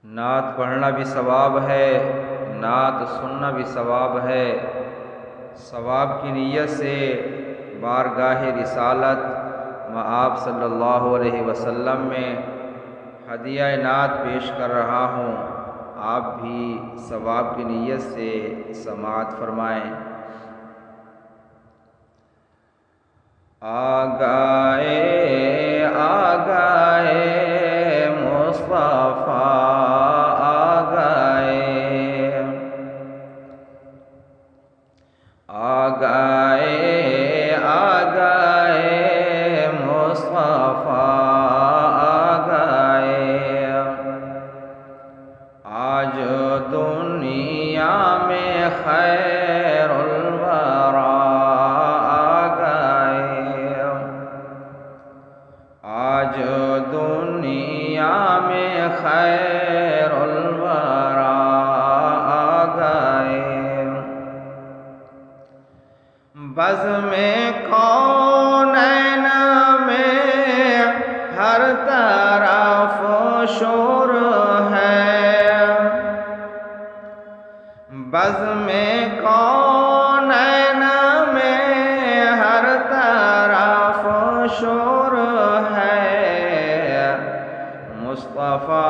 نعت پڑھنا بھی ثواب ہے، نعت سننا بھی ثواب ہے۔ ثواب کی نیت سے بارگاہ رسالت میں آپ صلی اللہ علیہ وسلم میں ہدیہ نعت پیش کر رہا ہوں، آپ بھی ثواب کی نیت سے سماعت فرمائیں۔ آگائے آگائے مصطفیٰ آگائے، آگائے آگائے مصطفیٰ آگائے، آج دنیا میں خیر الورا آگائے، آج دنیا میں خیر الورا آگائے، بزم کونین میں ہر طرف شور ہے، بزم کونین میں ہر طرف شور ہے، مصطفیٰ